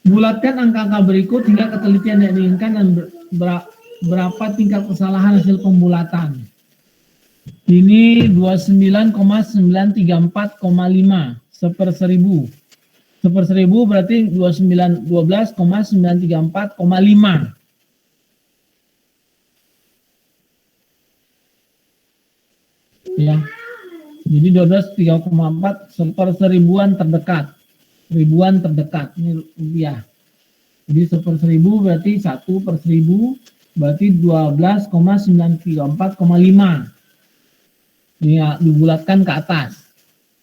Bulatkan angka-angka berikut hingga ketelitian yang diinginkan dan berapa tingkat kesalahan hasil pembulatan. Ini 29,934,5 seper 1000. Seper 1000 berarti 12,934,5. Ya. Jadi 12,3,4 seper seribuan terdekat. Ribuan terdekat, ini rupiah. Jadi seper 1000 berarti 1/1000 berarti 12,934,5. Ini ya, dibulatkan ke atas.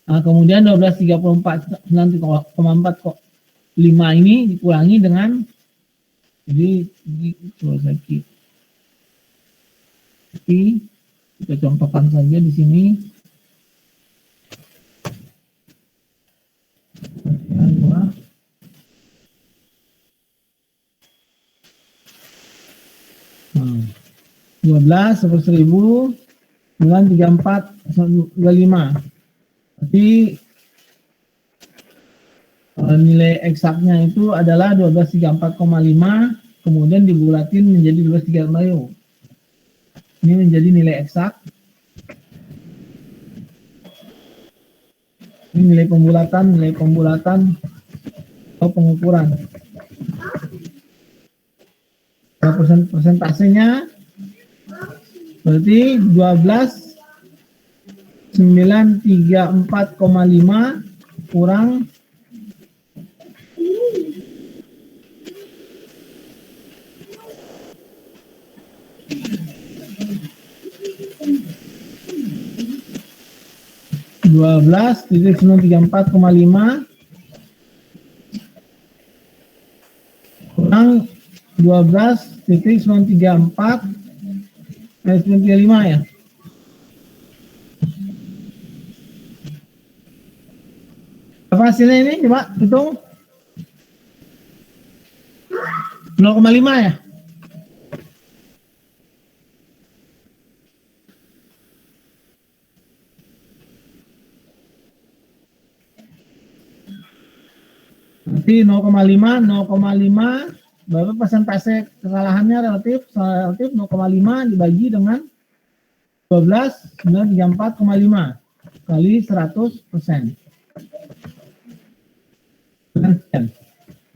Nah, kemudian 12,34,9,4,5 ini dikurangi dengan, jadi kita contohkan saja di sini. Nah, 12 seper 1000 dengan 34,25. Berarti nilai eksaknya itu adalah 1234,5, kemudian dibulatin menjadi 1235. Ini menjadi nilai eksak. Ini nilai pembulatan atau pengukuran. Nah, persentasenya berarti 12,934,5 kurang 12,934,5 kurang 12,934,5 ya. Apa hasilnya ini? Coba hitung. 0,5 ya. Berarti 0,5 berapa persentase kesalahannya relatif 0,5 dibagi dengan 12,934,5 kali 100%.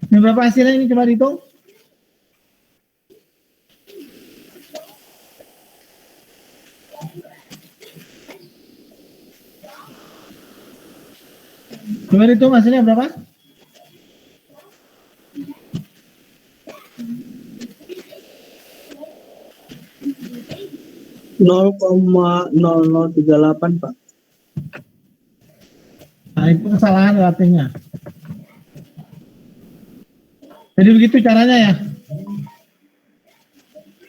Ini berapa hasilnya ini, coba dihitung. Coba dihitung hasilnya berapa? ,0038 Pak. Nah, itu kesalahan relatifnya. Jadi begitu caranya ya.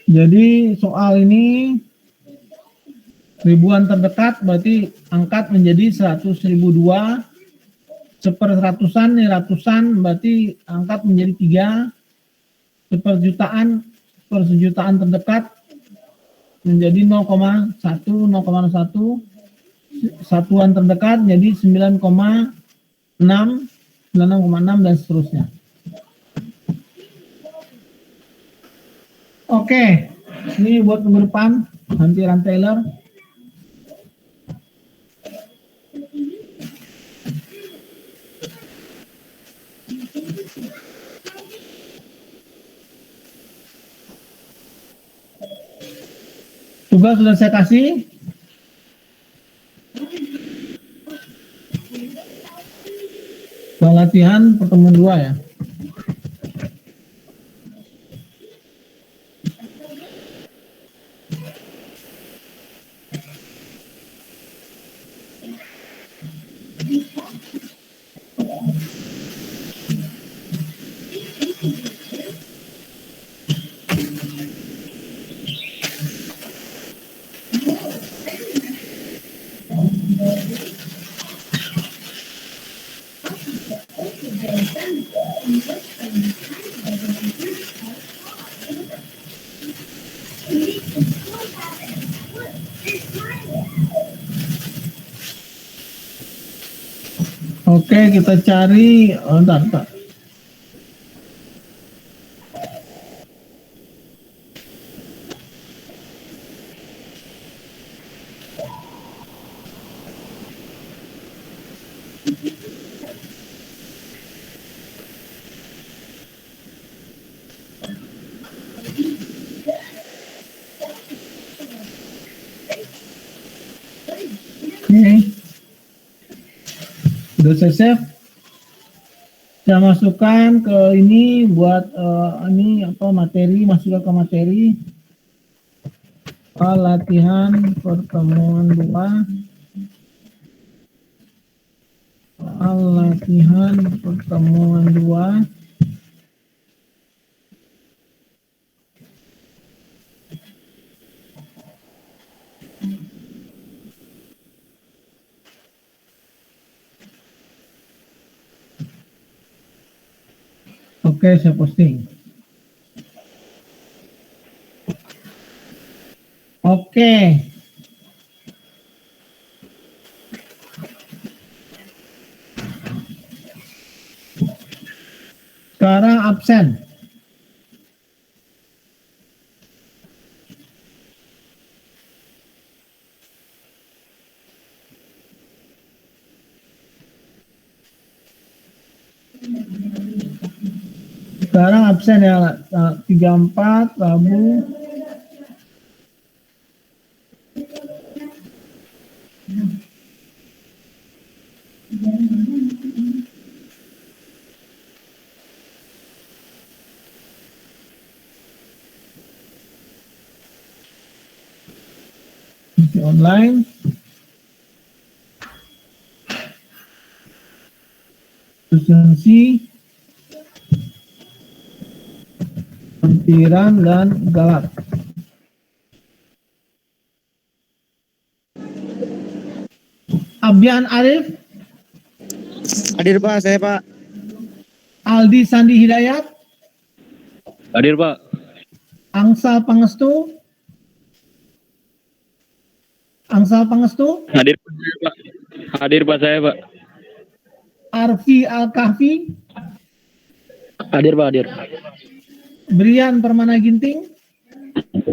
Jadi soal ini ribuan terdekat berarti angkat menjadi 100.002. Seper ratusan nih, ratusan berarti angkat menjadi 3. Seper jutaan, per sejutaan terdekat menjadi 0,1, 0,1. Satuan terdekat jadi 9,6, 96,6 dan seterusnya. Oke, ini buat minggu depan hantiran Taylor. Tugas sudah saya kasih. Latihan pertemuan 2 ya. Oke, kita cari. Oh, bentar. Oke. Udah saya save. Saya masukkan ke ini buat ini apa materi, masukkan ke materi. Latihan pertemuan 2. Latihan pertemuan 2. Oke, saya posting. Oke. Sekarang absen. Sekarang absen ya 34 Rabu. Masih online. Efisiensi, lampiran dan galak. Abian Arif, Hadir Pak, saya Pak. Aldi Sandi Hidayat, Hadir Pak. Angsal Pangestu, Hadir Pak. Hadir Pak saya Pak. Arfi Al-Kahfi, Hadir Pak, hadir. Brian Permana Ginting,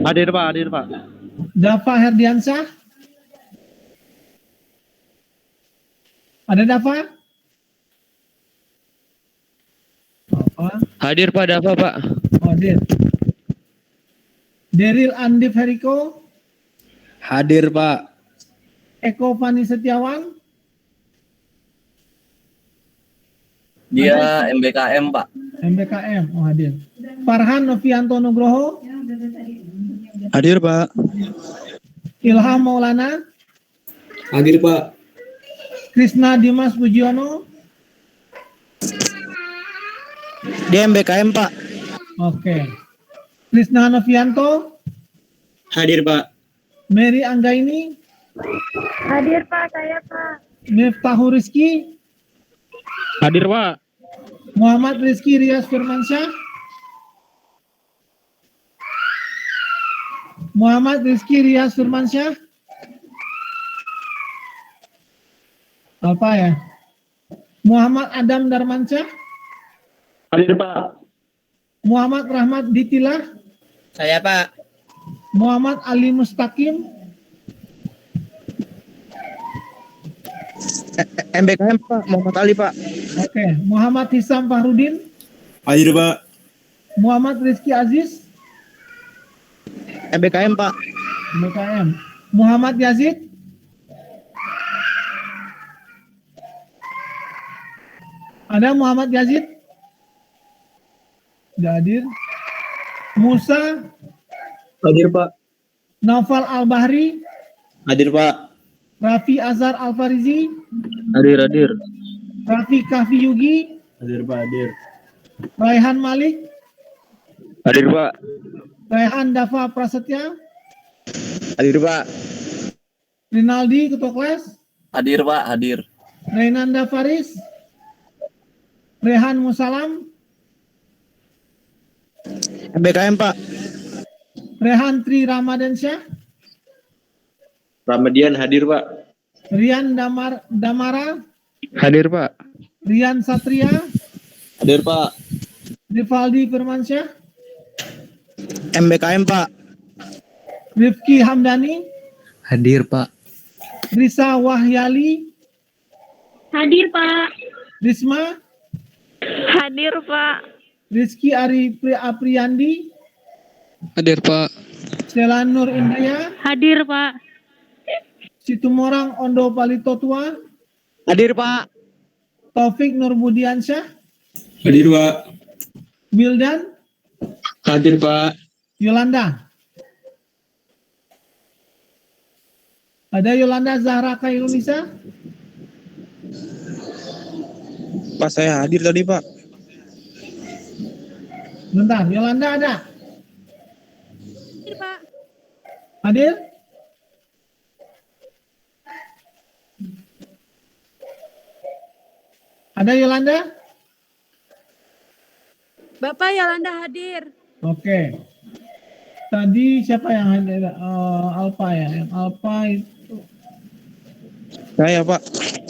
Hadir Pak, hadir Pak. Dafa Herdiansyah. Ada Dafa? Apa? Hadir Pak, Dafa Pak. Oh, Deril Andif Heriko, Hadir Pak. Eko Fani Setiawan, Dia MBKM Pak. MBKM, oh hadir. Farhan Novianto Nugroho, Hadir Pak. Ilham Maulana, Hadir Pak. Krisna Dimas Pujiono. Dia MBKM Pak. Oke. Krisna Novianto, Hadir Pak. Mary Anggaini, Hadir Pak, saya Pak. Miftahul Rizki, Hadir Pak. Muhammad Rizki Rias Firmansyah, apa ya? Muhammad Adam Darmansyah, Hadir Pak. Muhammad Rahmat Ditilah, Saya Pak. Muhammad Ali Mustaqim, MBKM Pak, Muhammad Ali Pak. oke. Muhammad Hisam Fahrudin, Hadir Pak. Muhammad Rizky Aziz, MBKM Pak. BKM, Muhammad Yazid, ada Muhammad Yazid, tidak hadir. Musa Hadir Pak. Naufal Al-Bahri, Hadir Pak. Raffi Azhar Al-Farizi, Hadir, hadir. Raffi Kahfi Yugi, Hadir Pak, hadir. Raihan Malik, Hadir Pak. Raihan Dafa Prasetya, Hadir Pak. Rinaldi Ketua Kelas, Hadir Pak, hadir. Renanda Faris, Rehan Musalam, MBKM Pak. Rehan Tri Ramadansyah, Ramadian hadir Pak. Rian Damara, Hadir Pak. Rian Satria, Hadir Pak. Rivaldi Firmansyah, MBKM Pak. Rifki Hamdani, Hadir Pak. Risa Wahyali, Hadir, Pak. Risma, Hadir, Pak. Rizky Apriyandi, Hadir Pak. Stella Nur Indaya, Hadir, Pak. Situmorang Ondo Palitotua, Hadir Pak. Taufik Nurbudiansyah, Hadir Pak. Wildan, Hadir Pak. Yolanda. Ada Yolanda Zahra Khairunisa, Pak saya hadir tadi Pak. bentar, Yolanda ada? Hadir, Pak. Hadir? Ada Yolanda? Bapak Yolanda hadir. Oke. Tadi siapa yang hadir? Alfa ya. Yang Alfa itu Saya Pak.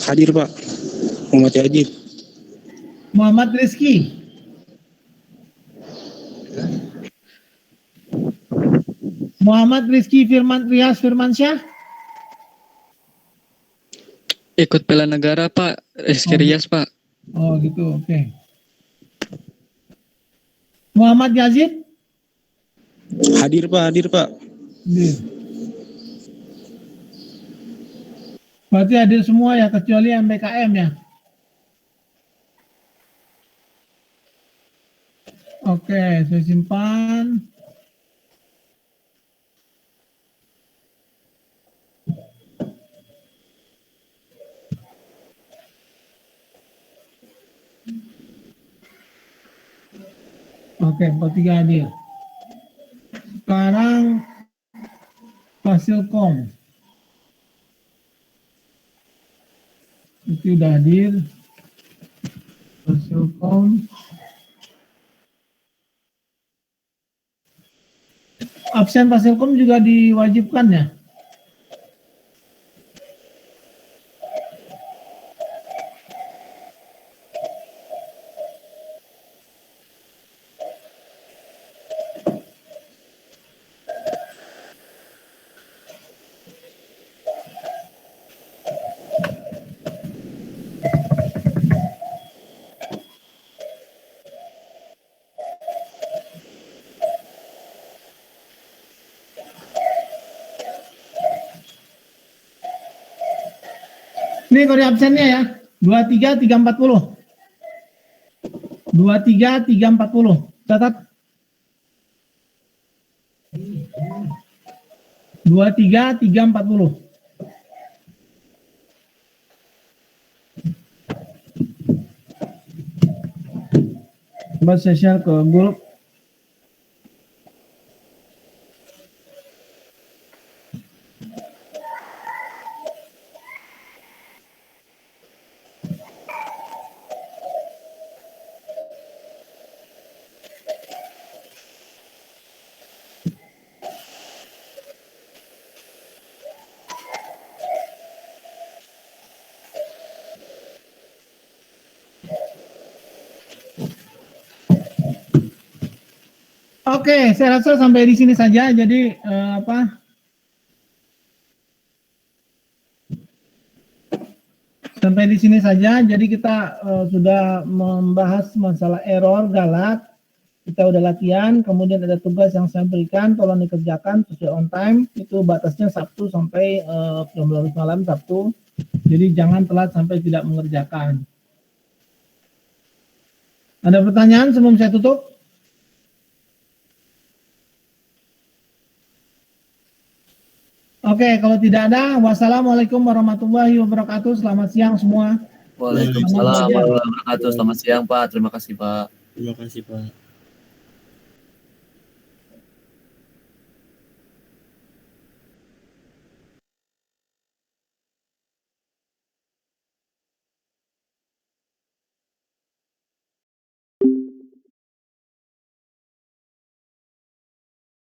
Hadir Pak. Muhammad Yajib. Muhammad Rizky. Muhammad Rizky Rias Firmansyah. Ikut bela negara Pak. Rizky Rias Pak. Oh gitu, oke. Muhammad Yazid. Hadir Pak. Hadir Pak. Hadir. Berarti hadir semua ya, kecuali MBKM ya. Oke, saya simpan. Oke, 43 hadir. Sekarang Fasilkom. Itu udah hadir. Fasilkom. Absen Fasilkom juga diwajibkan ya? Ini kode absennya ya, 23340. 23340. Catat. 23340. Coba saya share ke grup. Oke, saya rasa sampai di sini saja. Jadi sampai di sini saja. Jadi kita sudah membahas masalah error galak. Kita udah latihan. Kemudian ada tugas yang saya berikan, tolong dikerjakan sesuai on time. Itu batasnya Sabtu sampai jam 12 malam Sabtu. Jadi jangan telat sampai tidak mengerjakan. Ada pertanyaan sebelum saya tutup? Oke, kalau tidak ada, wassalamualaikum warahmatullahi wabarakatuh. Selamat siang semua. Waalaikumsalam warahmatullahi wabarakatuh. Selamat siang Pak. Terima kasih Pak. Terima kasih Pak.